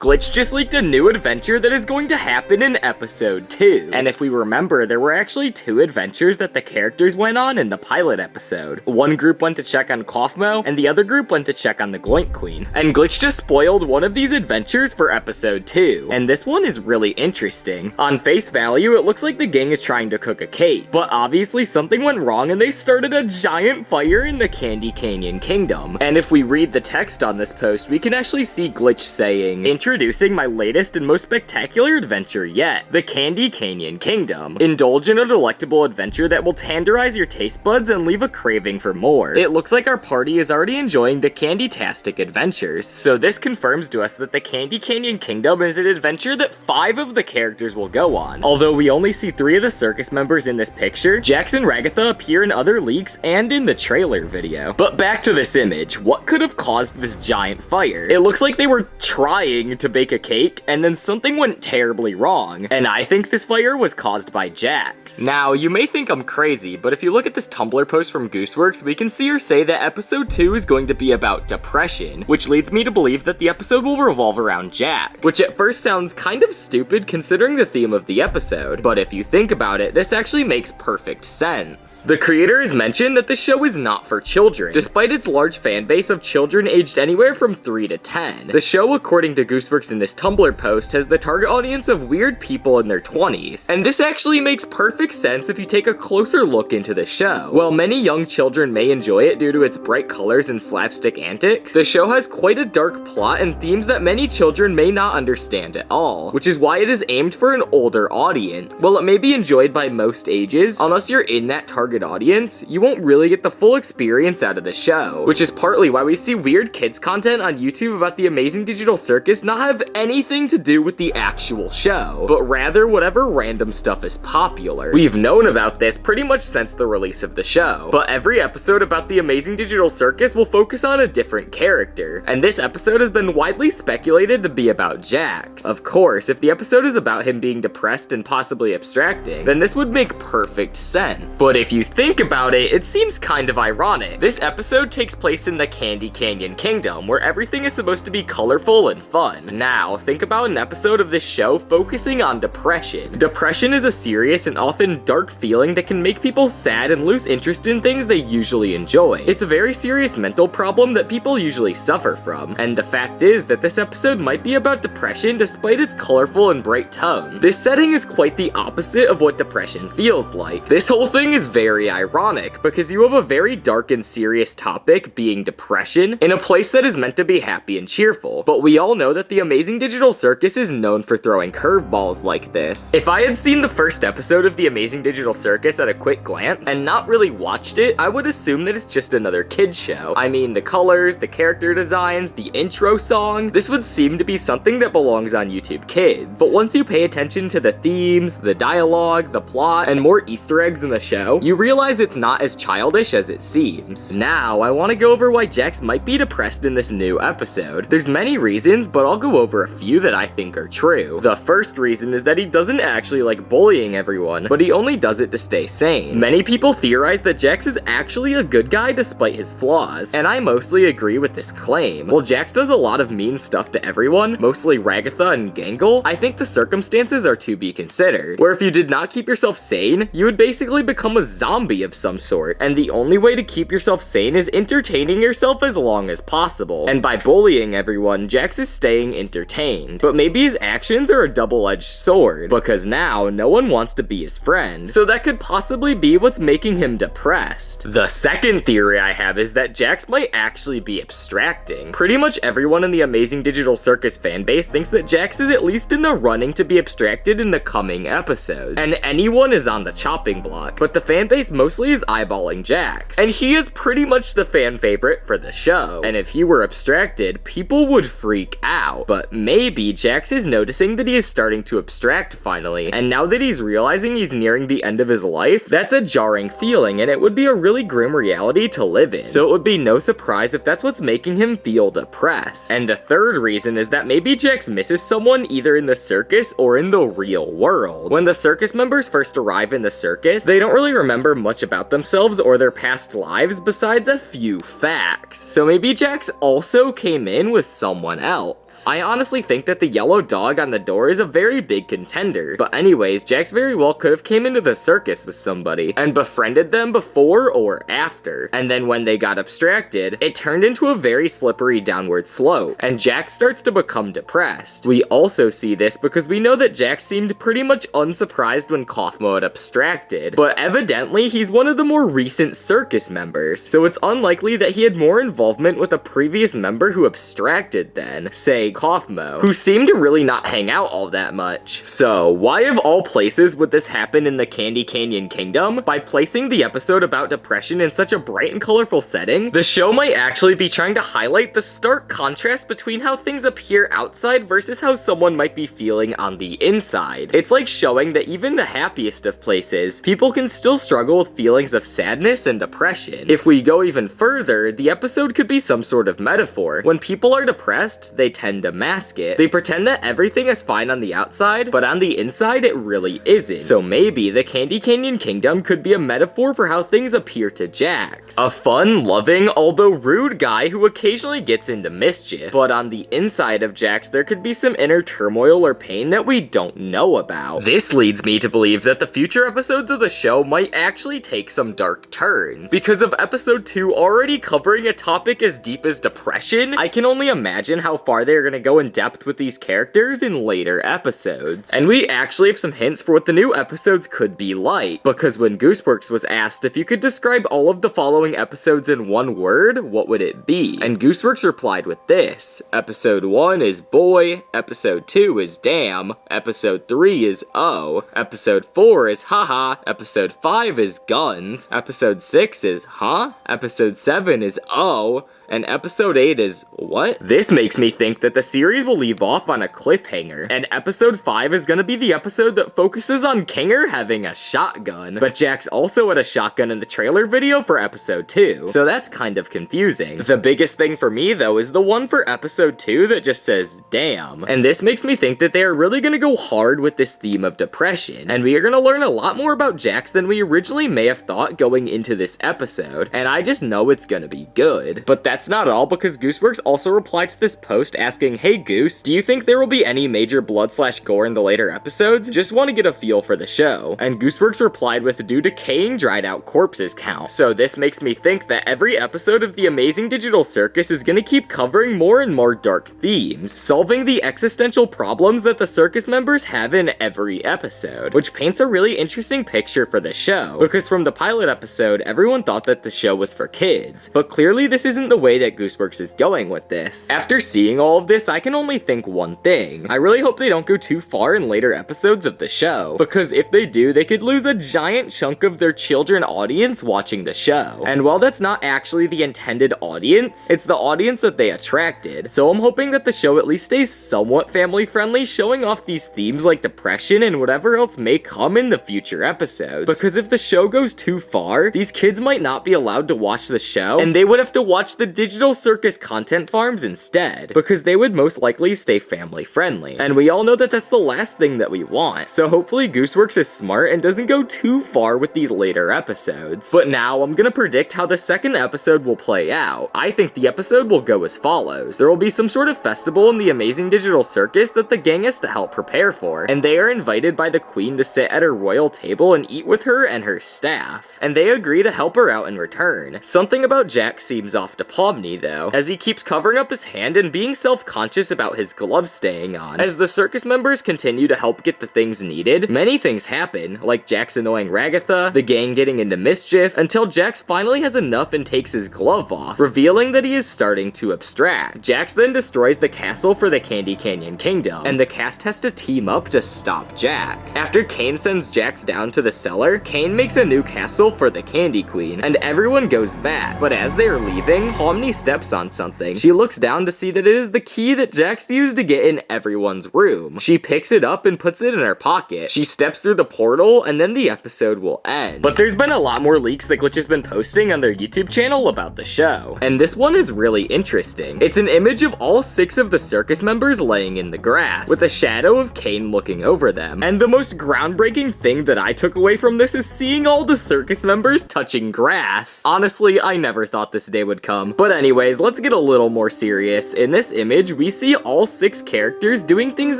Glitch just leaked a new adventure that is going to happen in episode 2. And if we remember, there were actually 2 adventures that the characters went on in the pilot episode. One group went to check on Kaufmo, and the other group went to check on the Gloink Queen. And Glitch just spoiled one of these adventures for episode 2. And this one is really interesting. On face value, it looks like the gang is trying to cook a cake. But obviously something went wrong and they started a giant fire in the Candy Canyon Kingdom. And if we read the text on this post, we can actually see Glitch saying, "Introducing my latest and most spectacular adventure yet, the Candy Canyon Kingdom. Indulge in a delectable adventure that will tenderize your taste buds and leave a craving for more. It looks like our party is already enjoying the Candy-tastic adventures." So this confirms to us that the Candy Canyon Kingdom is an adventure that 5 of the characters will go on. Although we only see 3 of the circus members in this picture, Jax and Ragatha appear in other leaks and in the trailer video. But back to this image, what could have caused this giant fire? It looks like they were trying to bake a cake, and then something went terribly wrong, and I think this fire was caused by Jax. Now, you may think I'm crazy, but if you look at this Tumblr post from Gooseworx, we can see her say that episode 2 is going to be about depression, which leads me to believe that the episode will revolve around Jax, which at first sounds kind of stupid considering the theme of the episode, but if you think about it, this actually makes perfect sense. The creator has mentioned that the show is not for children, despite its large fan base of children aged anywhere from 3 to 10. The show, according to Gooseworx in this Tumblr post, has the target audience of weird people in their 20s. And this actually makes perfect sense if you take a closer look into the show. While many young children may enjoy it due to its bright colors and slapstick antics, the show has quite a dark plot and themes that many children may not understand at all, which is why it is aimed for an older audience. While it may be enjoyed by most ages, unless you're in that target audience, you won't really get the full experience out of the show, which is partly why we see weird kids content on YouTube about the Amazing Digital Circus not have anything to do with the actual show, but rather whatever random stuff is popular. We've known about this pretty much since the release of the show, but every episode about the Amazing Digital Circus will focus on a different character, and this episode has been widely speculated to be about Jax. Of course, if the episode is about him being depressed and possibly abstracting, then this would make perfect sense. But if you think about it, it seems kind of ironic. This episode takes place in the Candy Canyon Kingdom, where everything is supposed to be colorful and fun. Now, think about an episode of this show focusing on depression. Depression is a serious and often dark feeling that can make people sad and lose interest in things they usually enjoy. It's a very serious mental problem that people usually suffer from, and the fact is that this episode might be about depression despite its colorful and bright tones. This setting is quite the opposite of what depression feels like. This whole thing is very ironic because you have a very dark and serious topic, being depression, in a place that is meant to be happy and cheerful, but we all know that the Amazing Digital Circus is known for throwing curveballs like this. If I had seen the first episode of the Amazing Digital Circus at a quick glance and not really watched it, I would assume that it's just another kids show. I mean, the colors, the character designs, the intro song, this would seem to be something that belongs on YouTube Kids. But once you pay attention to the themes, the dialogue, the plot, and more Easter eggs in the show, you realize it's not as childish as it seems. Now, I want to go over why Jax might be depressed in this new episode. There's many reasons, but I'll go over a few that I think are true. The first reason is that he doesn't actually like bullying everyone, but he only does it to stay sane. Many people theorize that Jax is actually a good guy despite his flaws, and I mostly agree with this claim. While Jax does a lot of mean stuff to everyone, mostly Ragatha and Gangle, I think the circumstances are to be considered, where if you did not keep yourself sane, you would basically become a zombie of some sort, and the only way to keep yourself sane is entertaining yourself as long as possible. And by bullying everyone, Jax is staying entertained. But maybe his actions are a double-edged sword, because now no one wants to be his friend, so that could possibly be what's making him depressed. The second theory I have is that Jax might actually be abstracting. Pretty much everyone in the Amazing Digital Circus fanbase thinks that Jax is at least in the running to be abstracted in the coming episodes, and anyone is on the chopping block, but the fanbase mostly is eyeballing Jax, and he is pretty much the fan favorite for the show, and if he were abstracted, people would freak out. But maybe Jax is noticing that he is starting to abstract finally, and now that he's realizing he's nearing the end of his life, that's a jarring feeling, and it would be a really grim reality to live in, so it would be no surprise if that's what's making him feel depressed. And the third reason is that maybe Jax misses someone either in the circus or in the real world. When the circus members first arrive in the circus, they don't really remember much about themselves or their past lives besides a few facts. So maybe Jax also came in with someone else. else. I honestly think that the yellow dog on the door is a very big contender, but anyways, Jax very well could have came into the circus with somebody and befriended them before or after, and then when they got abstracted, it turned into a very slippery downward slope, and Jax starts to become depressed. We also see this because we know that Jax seemed pretty much unsurprised when Kaufmo had abstracted, but evidently he's one of the more recent circus members, so it's unlikely that he had more involvement with a previous member who abstracted than, say, Kaufmo, who seemed to really not hang out all that much. So, why of all places would this happen in the Candy Canyon Kingdom? By placing the episode about depression in such a bright and colorful setting, the show might actually be trying to highlight the stark contrast between how things appear outside versus how someone might be feeling on the inside. It's like showing that even the happiest of places, people can still struggle with feelings of sadness and depression. If we go even further, the episode could be some sort of metaphor. When people are depressed, they tend to mask it. They pretend that everything is fine on the outside, but on the inside it really isn't. So maybe the Candy Canyon Kingdom could be a metaphor for how things appear to Jax. A fun, loving, although rude guy who occasionally gets into mischief. But on the inside of Jax, there could be some inner turmoil or pain that we don't know about. This leads me to believe that the future episodes of the show might actually take some dark turns. Because of episode 2 already covering a topic as deep as depression, I can only imagine how far they're gonna go in depth with these characters in later episodes. And we actually have some hints for what the new episodes could be like, because when Gooseworx was asked if you could describe all of the following episodes in one word, what would it be? And Gooseworx replied with this: episode 1 is boy, episode 2 is damn, episode 3 is oh, episode 4 is haha, episode 5 is guns, episode 6 is huh, episode 7 is oh, and episode 8 is what? This makes me think that the series will leave off on a cliffhanger, and episode 5 is gonna be the episode that focuses on Kinger having a shotgun, but Jax also had a shotgun in the trailer video for episode 2, so that's kind of confusing. The biggest thing for me though is the one for episode 2 that just says damn, and this makes me think that they are really gonna go hard with this theme of depression, and we are gonna learn a lot more about Jax than we originally may have thought going into this episode, and I just know it's gonna be good. But that's not all, because Gooseworx also replied to this post asking, hey Goose, do you think there will be any major blood/gore in the later episodes? Just want to get a feel for the show. And Gooseworx replied with, do decaying dried out corpses count? So this makes me think that every episode of the Amazing Digital Circus is gonna keep covering more and more dark themes, solving the existential problems that the circus members have in every episode, which paints a really interesting picture for the show, because from the pilot episode, everyone thought that the show was for kids, but clearly this isn't the way that Gooseworx is going with this. After seeing all of this, I can only think one thing. I really hope they don't go too far in later episodes of the show, because if they do, they could lose a giant chunk of their children audience watching the show. And while that's not actually the intended audience, it's the audience that they attracted. So I'm hoping that the show at least stays somewhat family friendly, showing off these themes like depression and whatever else may come in the future episodes. Because if the show goes too far, these kids might not be allowed to watch the show, and they would have to watch the digital circus content farms instead, because they would most likely stay family friendly. And we all know that that's the last thing that we want. So hopefully Gooseworx is smart and doesn't go too far with these later episodes. But now I'm gonna predict how the second episode will play out. I think the episode will go as follows. There will be some sort of festival in the Amazing Digital Circus that the gang has to help prepare for, and they are invited by the queen to sit at her royal table and eat with her and her staff, and they agree to help her out in return. Something about Jax seems off to Pomni though, as he keeps covering up his hand and being self-conscious about his gloves staying on. As the circus members continue to help get the things needed, many things happen, like Jax annoying Ragatha, the gang getting into mischief, until Jax finally has enough and takes his glove off, revealing that he is starting to abstract. Jax then destroys the castle for the Candy Canyon Kingdom, and the cast has to team up to stop Jax. After Kane sends Jax down to the cellar, Kane makes a new castle for the Candy Queen, and everyone goes back, but as they are leaving, Pomni steps on something. She looks down to see that it is the key that Jax used to get in everyone's room. She picks it up and puts it in her pocket. She steps through the portal, and then the episode will end. But there's been a lot more leaks that Glitch has been posting on their YouTube channel about the show, and this one is really interesting. It's an image of all 6 of the circus members laying in the grass, with a shadow of Kane looking over them. And the most groundbreaking thing that I took away from this is seeing all the circus members touching grass. Honestly, I never thought this day would come. But anyways, let's get a little more serious. In this image, we see all 6 characters doing things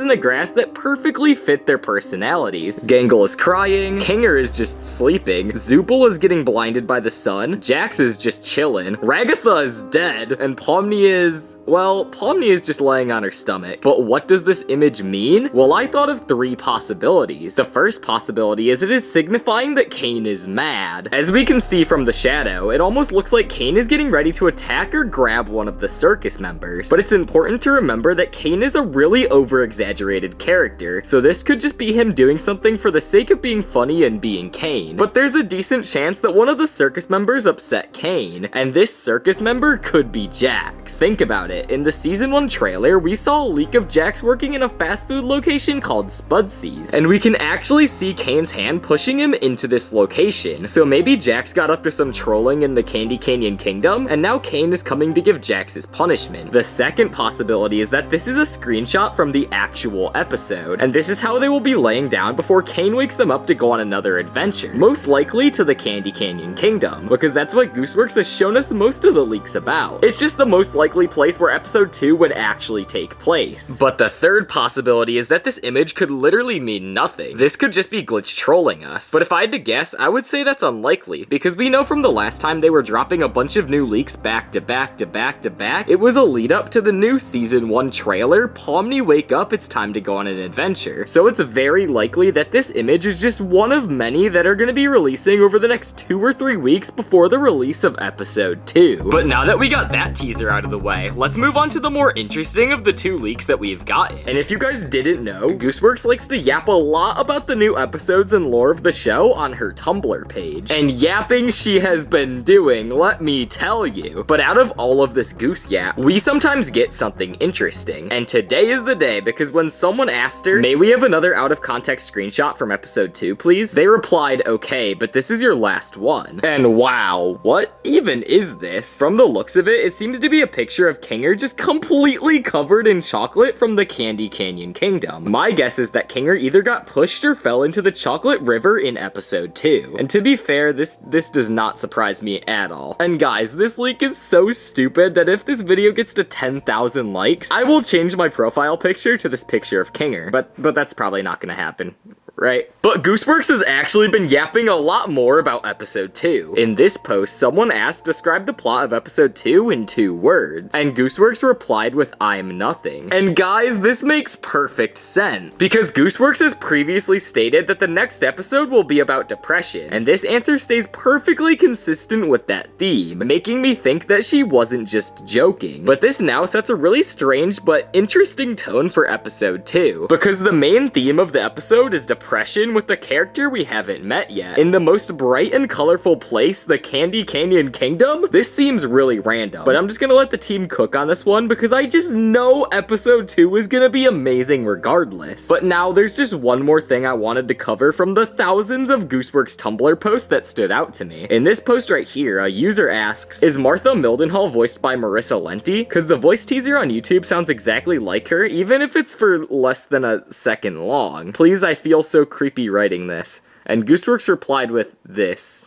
in the grass that perfectly fit their personalities. Gangle is crying, Kinger is just sleeping, Zoopal is getting blinded by the sun, Jax is just chillin', Ragatha is dead, and Pomni is, well, Pomni is just laying on her stomach. But what does this image mean? Well, I thought of 3 possibilities. The first possibility is it is signifying that Cain is mad. As we can see from the shadow, it almost looks like Cain is getting ready to attack or grab one of the circus members. But it's important to remember that Cain is a really over-exaggerated character, so this could just be him doing something for the sake of being funny and being Cain. But there's a decent chance that one of the circus members upset Cain, and this circus member could be Jax. Think about it, in the season 1 trailer, we saw a leak of Jax working in a fast food location called Spudsy's, and we can actually see Cain's hand pushing him into this location. So maybe Jax got up to some trolling in the Candy Canyon Kingdom, and now Cain is coming to give Jax his punishment. The second possibility is that this is a screenshot from the actual episode, and this is how they will be laying down before Cain wakes them up to go on another adventure, most likely to the Candy Canyon Kingdom, because that's what Gooseworx has shown us most of the leaks about. It's just the most likely place where episode 2 would actually take place. But the third possibility is that this image could literally mean nothing. This could just be Glitch trolling us. But if I had to guess, I would say that's unlikely, because we know from the last time they were dropping a bunch of new leaks back to back to back to back, it was a lead up to the new season 1 trailer, Pomni wake up, it's time to go on an adventure. So it's very likely that this image is just one of many that are going to be releasing over the next 2 or 3 weeks before the release of episode 2. But now that we got that teaser out of the way, let's move on to the more interesting of the 2 leaks that we've gotten. And if you guys didn't know, Gooseworx likes to yap a lot about the new episodes and lore of the show on her Tumblr page. And yapping she has been doing, let me tell you. But out of all of this goose yap, we sometimes get something interesting. And today is the day, because when someone asked her, may we have another out of context screenshot from episode 2, please? They replied, okay, but this is your last one. And wow, what even is this? From the looks of it, it seems to be a picture of Kinger just completely covered in chocolate from the Candy Canyon Kingdom. My guess is that Kinger either got pushed or fell into the chocolate river in episode 2. And to be fair, this does not surprise me at all. And guys, this leak is so stupid that if this video gets to 10,000 likes, I will change my profile picture to this picture of Kinger. But that's probably not gonna happen, right? But Gooseworx has actually been yapping a lot more about episode 2. In this post, someone asked, describe the plot of episode 2 in 2 words. And Gooseworx replied with, I'm nothing. And guys, this makes perfect sense, because Gooseworx has previously stated that the next episode will be about depression, and this answer stays perfectly consistent with that theme, making me think that she wasn't just joking. But this now sets a really strange but interesting tone for episode 2, because the main theme of the episode is depression with the character we haven't met yet, in the most bright and colorful place, the Candy Canyon Kingdom. This seems really random, but I'm just gonna let the team cook on this one, because I just know episode 2 is gonna be amazing regardless. But now there's just one more thing I wanted to cover from the thousands of Gooseworx Tumblr posts that stood out to me. In this post right here, a user asks, is Martha Mildenhall voiced by Marissa Lenti? Because the voice teaser on YouTube sounds exactly like her, even if it's for less than a second long. Please, I feel so creepy writing this. And Gooseworx replied with this.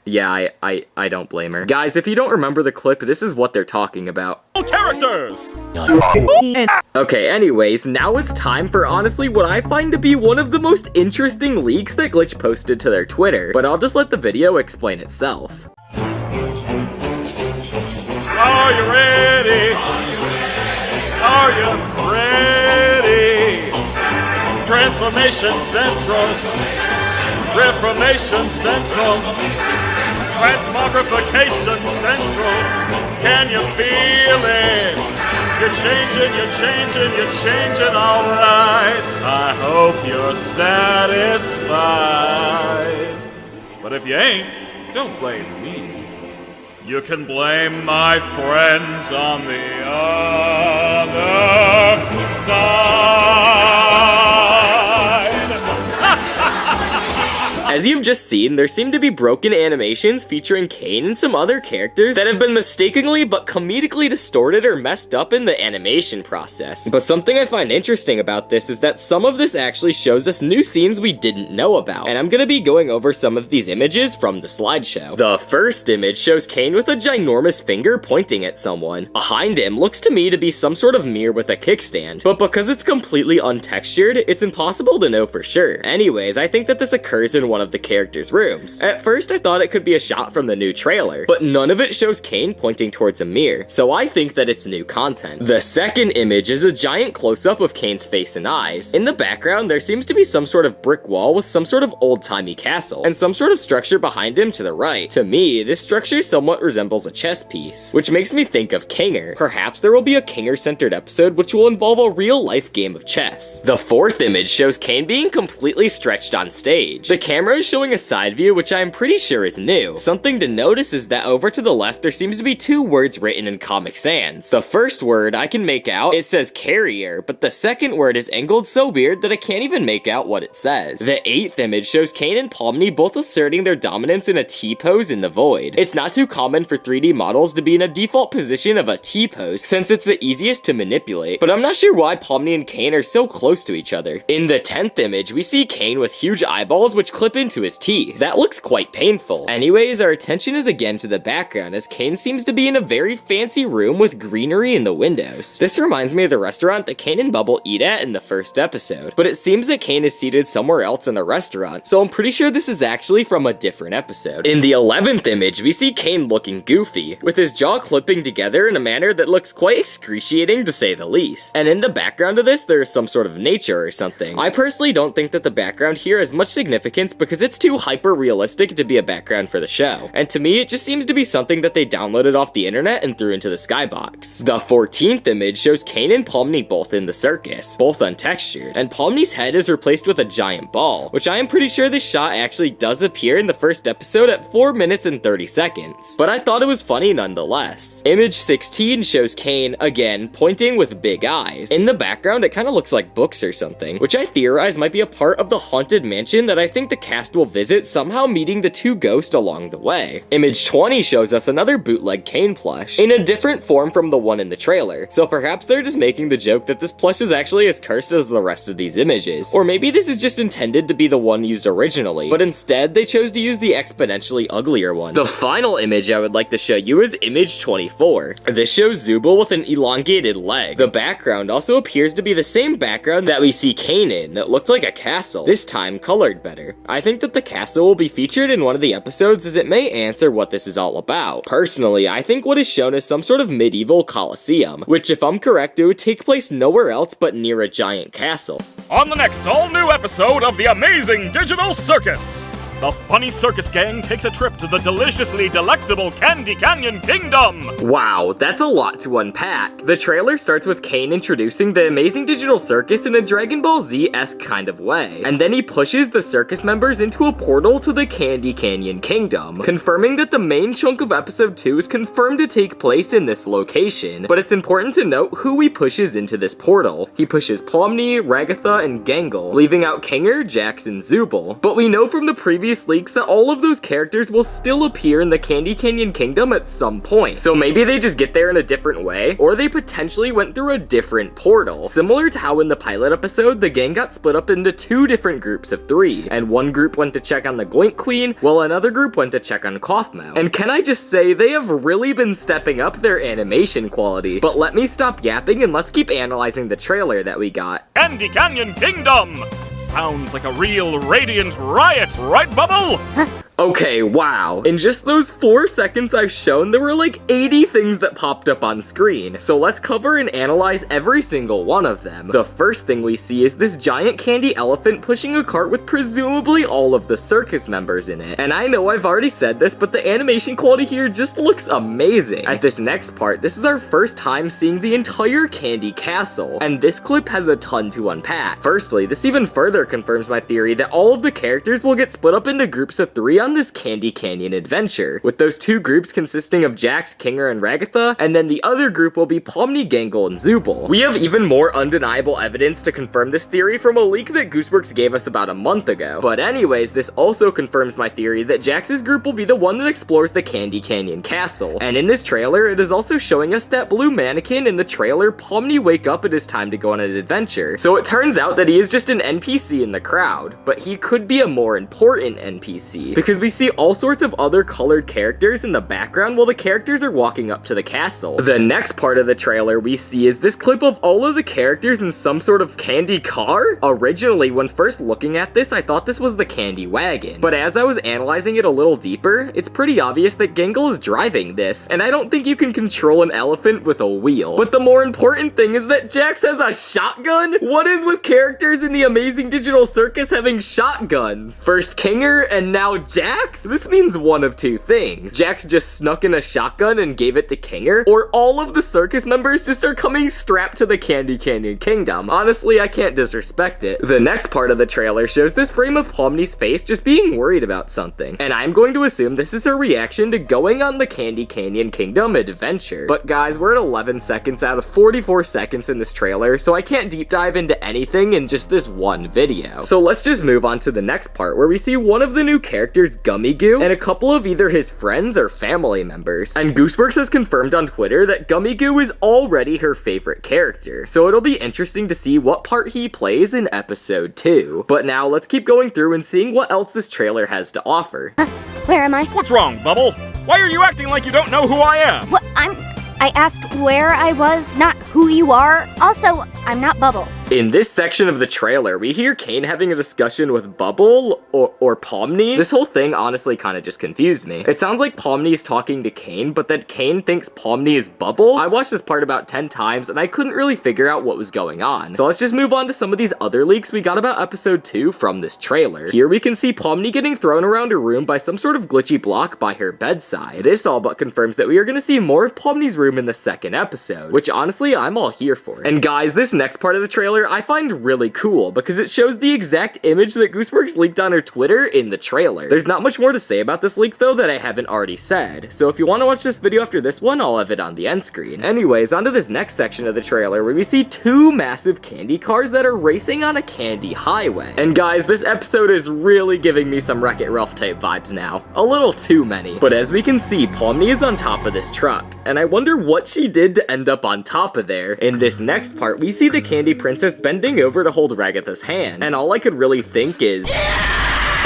Yeah, I don't blame her. Guys, if you don't remember the clip, this is what they're talking about. Characters! Okay, anyways, now it's time for honestly what I find to be one of the most interesting leaks that Glitch posted to their Twitter, but I'll just let the video explain itself. Are you ready? Are you ready? Transformation Central. Reformation Central. Transmogrification Central. Can you feel it? You're changing, you're changing, you're changing, alright. I hope you're satisfied. But if you ain't, don't blame me. You can blame my friends on the other side. As you've just seen, there seem to be broken animations featuring Kane and some other characters that have been mistakenly but comedically distorted or messed up in the animation process. But something I find interesting about this is that some of this actually shows us new scenes we didn't know about, and I'm gonna be going over some of these images from the slideshow. The first image shows Kane with a ginormous finger pointing at someone. Behind him looks to me to be some sort of mirror with a kickstand, but because it's completely untextured, it's impossible to know for sure. Anyways, I think that this occurs in one of the characters' rooms. At first, I thought it could be a shot from the new trailer, but none of it shows Kane pointing towards a mirror, so I think that it's new content. The second image is a giant close-up of Kane's face and eyes. In the background, there seems to be some sort of brick wall with some sort of old-timey castle, and some sort of structure behind him to the right. To me, this structure somewhat resembles a chess piece, which makes me think of Kinger. Perhaps there will be a Kinger-centered episode which will involve a real-life game of chess. The fourth image shows Kane being completely stretched on stage. The camera is showing a side view, which I'm pretty sure is new. Something to notice is that over to the left, there seems to be two words written in Comic Sans. The first word I can make out, it says carrier, but the second word is angled so weird that I can't even make out what it says. The eighth image shows Kane and Pomni both asserting their dominance in a T-pose in the void. It's not too common for 3D models to be in a default position of a T-pose, since it's the easiest to manipulate, but I'm not sure why Pomni and Kane are so close to each other. In the 10th image, we see Kane with huge eyeballs which clip into his teeth. That looks quite painful. Anyways, our attention is again to the background, as Kane seems to be in a very fancy room with greenery in the windows. This reminds me of the restaurant that Kane and Bubble eat at in the first episode, but it seems that Kane is seated somewhere else in the restaurant, so I'm pretty sure this is actually from a different episode. In the 11th image, we see Kane looking goofy, with his jaw clipping together in a manner that looks quite excruciating to say the least. And in the background of this, there is some sort of nature or something. I personally don't think that the background here has much significance because it's too hyper-realistic to be a background for the show. And to me, it just seems to be something that they downloaded off the internet and threw into the skybox. The 14th image shows Kane and Pomni both in the circus, both untextured, and Pomni's head is replaced with a giant ball, which I am pretty sure this shot actually does appear in the first episode at 4 minutes and 30 seconds. But I thought it was funny nonetheless. Image 16 shows Kane, again, pointing with big eyes. In the background, it kind of looks like books or something, which I theorize might be a part of the haunted mansion that I think the cast will visit, somehow meeting the two ghosts along the way. Image 20 shows us another bootleg Kane plush, in a different form from the one in the trailer, so perhaps they're just making the joke that this plush is actually as cursed as the rest of these images. Or maybe this is just intended to be the one used originally, but instead they chose to use the exponentially uglier one. The final image I would like to show you is image 24. This shows Zubul with an elongated leg. The background also appears to be the same background that we see Kane in, that looked like a castle, this time colored better. I think that the castle will be featured in one of the episodes as it may answer what this is all about. Personally, I think what is shown is some sort of medieval coliseum, which if I'm correct, it would take place nowhere else but near a giant castle. On the next all-new episode of the amazing Digital Circus, the funny circus gang takes a trip to the deliciously delectable Candy Canyon Kingdom! Wow, that's a lot to unpack. The trailer starts with Kane introducing the amazing digital circus in a Dragon Ball Z-esque kind of way, and then he pushes the circus members into a portal to the Candy Canyon Kingdom, confirming that the main chunk of episode 2 is confirmed to take place in this location. But it's important to note who he pushes into this portal. He pushes Pomni, Ragatha, and Gangle, leaving out Kinger, Jax, and Zubul. But we know from the previous leaks that all of those characters will still appear in the Candy Canyon Kingdom at some point. So maybe they just get there in a different way, or they potentially went through a different portal. Similar to how in the pilot episode, the gang got split up into two different groups of 3, and one group went to check on the Gloink Queen, while another group went to check on Kaufmo. And can I just say, they have really been stepping up their animation quality. But let me stop yapping and let's keep analyzing the trailer that we got. Candy Canyon Kingdom! Sounds like a real radiant riot, right, Bubble? Okay, wow. In just those 4 seconds I've shown, there were like 80 things that popped up on screen. So let's cover and analyze every single one of them. The first thing we see is this giant candy elephant pushing a cart with presumably all of the circus members in it. And I know I've already said this, but the animation quality here just looks amazing. At this next part, this is our first time seeing the entire candy castle, and this clip has a ton to unpack. Firstly, this even further confirms my theory that all of the characters will get split up into groups of 3 on on this Candy Canyon adventure, with those two groups consisting of Jax, Kinger, and Ragatha, and then the other group will be Pomni, Gangle, and Zooble. We have even more undeniable evidence to confirm this theory from a leak that Gooseworx gave us about a month ago. But anyways, this also confirms my theory that Jax's group will be the one that explores the Candy Canyon Castle. And in this trailer, it is also showing us that blue mannequin in the trailer Pomni wake up it is time to go on an adventure. So it turns out that he is just an NPC in the crowd, but he could be a more important NPC, because we see all sorts of other colored characters in the background while the characters are walking up to the castle. The next part of the trailer we see is this clip of all of the characters in some sort of candy car. Originally, when first looking at this, I thought this was the candy wagon, but as I was analyzing it a little deeper, it's pretty obvious that Gangle is driving this, and I don't think you can control an elephant with a wheel. But the more important thing is that Jax has a shotgun? What is with characters in the Amazing Digital Circus having shotguns? First Kinger and now Jax? This means one of two things. Jax just snuck in a shotgun and gave it to Kinger, or all of the circus members just are coming strapped to the Candy Canyon Kingdom. Honestly, I can't disrespect it. The next part of the trailer shows this frame of Pomni's face just being worried about something, and I'm going to assume this is her reaction to going on the Candy Canyon Kingdom adventure. But guys, we're at 11 seconds out of 44 seconds in this trailer, so I can't deep dive into anything in just this one video. So let's just move on to the next part, where we see one of the new characters, Gummy Goo, and a couple of either his friends or family members. And Gooseworx has confirmed on Twitter that Gummy Goo is already her favorite character, so it'll be interesting to see what part he plays in episode 2. But now let's keep going through and seeing what else this trailer has to offer. Where am I? What's wrong, Bubble? Why are you acting like you don't know who I am? What? I asked where I was, not who you are. Also, I'm not Bubble. In this section of the trailer, we hear Kane having a discussion with Bubble or Pomni. This whole thing honestly kind of just confused me. It sounds like Pomni is talking to Kane, but that Kane thinks Pomni is Bubble. I watched this part about 10 times and I couldn't really figure out what was going on. So let's just move on to some of these other leaks we got about episode 2 from this trailer. Here we can see Pomni getting thrown around her room by some sort of glitchy block by her bedside. This all but confirms that we are going to see more of Pomni's room in the second episode, which honestly I'm all here for. And guys, this next part of the trailer I find really cool because it shows the exact image that Gooseworx leaked on her Twitter in the trailer. There's not much more to say about this leak though that I haven't already said, so if you want to watch this video after this one, I'll have it on the end screen. Anyways, onto this next section of the trailer where we see two massive candy cars that are racing on a candy highway. And guys, this episode is really giving me some Wreck-It Ralph type vibes now. A little too many. But as we can see, Pomni is on top of this truck, and I wonder what she did to end up on top of there. In this next part, we see the Candy Princess bending over to hold Ragatha's hand, and all I could really think is...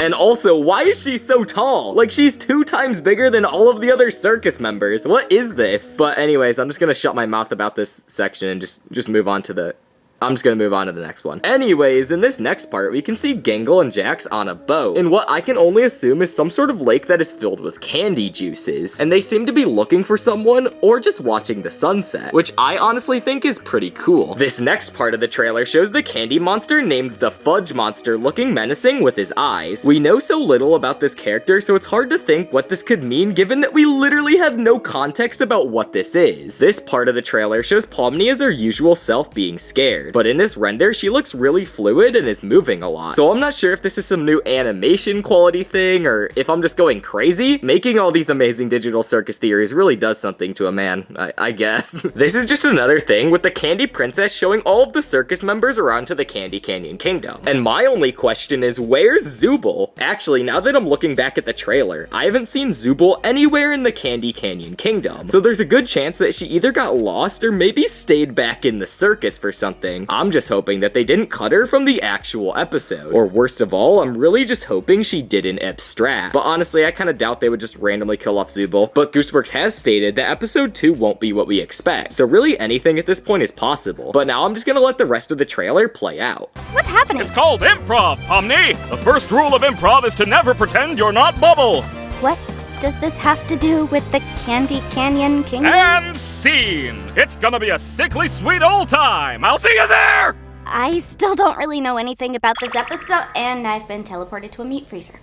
And also, why is she so tall? Like, she's 2 times bigger than all of the other circus members. What is this? But anyways, I'm just gonna shut my mouth about this section and just move on to the... I'm just gonna move on to the next one. Anyways, in this next part, we can see Gangle and Jax on a boat, in what I can only assume is some sort of lake that is filled with candy juices. And they seem to be looking for someone, or just watching the sunset, which I honestly think is pretty cool. This next part of the trailer shows the candy monster named the Fudge Monster looking menacing with his eyes. We know so little about this character, so it's hard to think what this could mean given that we literally have no context about what this is. This part of the trailer shows Pomni as her usual self being scared, but in this render, she looks really fluid and is moving a lot. So I'm not sure if this is some new animation quality thing, or if I'm just going crazy. Making all these Amazing Digital Circus theories really does something to a man, I guess. This is just another thing with the Candy Princess showing all of the circus members around to the Candy Canyon Kingdom. And my only question is, where's Zooble? Actually, now that I'm looking back at the trailer, I haven't seen Zooble anywhere in the Candy Canyon Kingdom. So there's a good chance that she either got lost or maybe stayed back in the circus for something. I'm just hoping that they didn't cut her from the actual episode. Or worst of all, I'm really just hoping she didn't abstract. But honestly, I kind of doubt they would just randomly kill off Zooble. But Gooseworx has stated that episode 2 won't be what we expect. So really anything at this point is possible. But now I'm just gonna let the rest of the trailer play out. What's happening? It's called improv, Pomni! The first rule of improv is to never pretend you're not Bubble! What does this have to do with the Candy Canyon Kingdom? And scene! It's gonna be a sickly sweet old time! I'll see you there! I still don't really know anything about this episode, and I've been teleported to a meat freezer.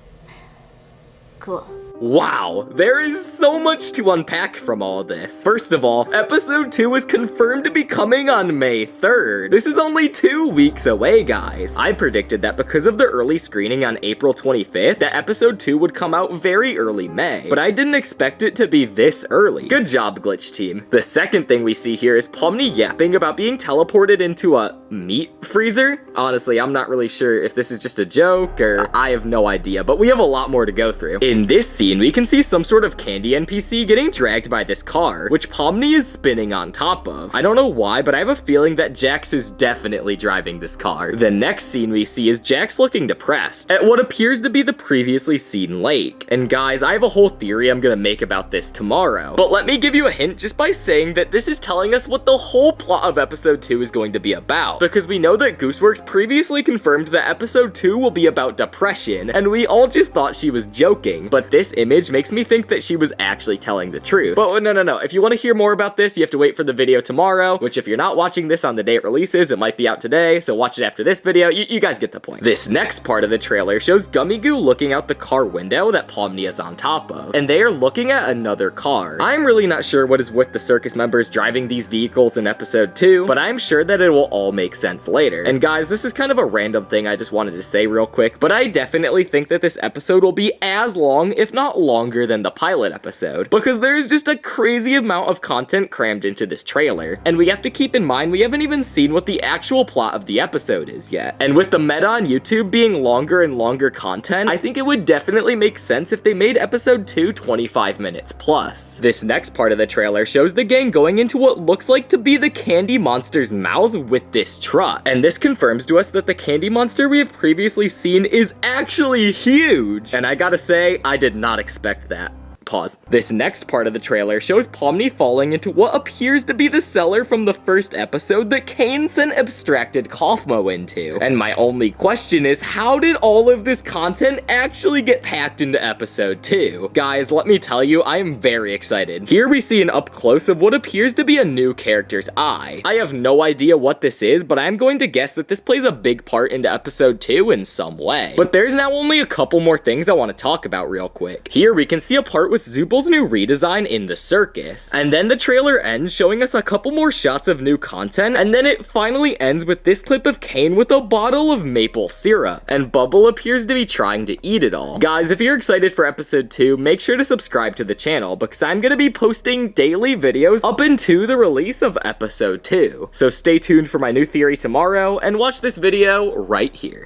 Cool. Wow, there is so much to unpack from all this. First of all, episode 2 is confirmed to be coming on May 3rd. This is only 2 weeks away, guys. I predicted that because of the early screening on April 25th, that episode 2 would come out very early May, but I didn't expect it to be this early. Good job, Glitch Team. The second thing we see here is Pomni yapping about being teleported into a meat freezer. Honestly, I'm not really sure if this is just a joke or I have no idea, but we have a lot more to go through. In this scene, we can see some sort of candy NPC getting dragged by this car, which Pomni is spinning on top of. I don't know why, but I have a feeling that Jax is definitely driving this car. The next scene we see is Jax looking depressed at what appears to be the previously seen lake. And guys, I have a whole theory I'm gonna make about this tomorrow, but let me give you a hint just by saying that this is telling us what the whole plot of episode 2 is going to be about, because we know that Gooseworx previously confirmed that episode 2 will be about depression, and we all just thought she was joking, but this image makes me think that she was actually telling the truth. But no. If you want to hear more about this, you have to wait for the video tomorrow, which if you're not watching this on the day it releases, it might be out today, so watch it after this video. You guys get the point. This next part of the trailer shows Gummy Goo looking out the car window that Pomni is on top of, and they are looking at another car. I'm really not sure what is with the circus members driving these vehicles in episode 2, but I'm sure that it will all make sense later. And guys, this is kind of a random thing I just wanted to say real quick, but I definitely think that this episode will be as long, if not longer, than the pilot episode, because there's just a crazy amount of content crammed into this trailer. And we have to keep in mind we haven't even seen what the actual plot of the episode is yet. And with the meta on YouTube being longer and longer content, I think it would definitely make sense if they made episode 2 25 minutes plus. This next part of the trailer shows the gang going into what looks like to be the candy monster's mouth with this truck. And this confirms to us that the candy monster we have previously seen is actually huge. And I gotta say, I did not expect that. Pause. This next part of the trailer shows Pomni falling into what appears to be the cellar from the first episode that Kane sent abstracted Kaufmo into. And my only question is, how did all of this content actually get packed into episode 2? Guys, let me tell you, I am very excited. Here we see an up close of what appears to be a new character's eye. I have no idea what this is, but I'm going to guess that this plays a big part into episode 2 in some way. But there's now only a couple more things I want to talk about real quick. Here we can see a part with Zubal's new redesign in the circus. And then the trailer ends showing us a couple more shots of new content, and then it finally ends with this clip of Kane with a bottle of maple syrup, and Bubble appears to be trying to eat it all. Guys, if you're excited for episode 2, make sure to subscribe to the channel, because I'm gonna be posting daily videos up into the release of episode 2. So stay tuned for my new theory tomorrow, and watch this video right here.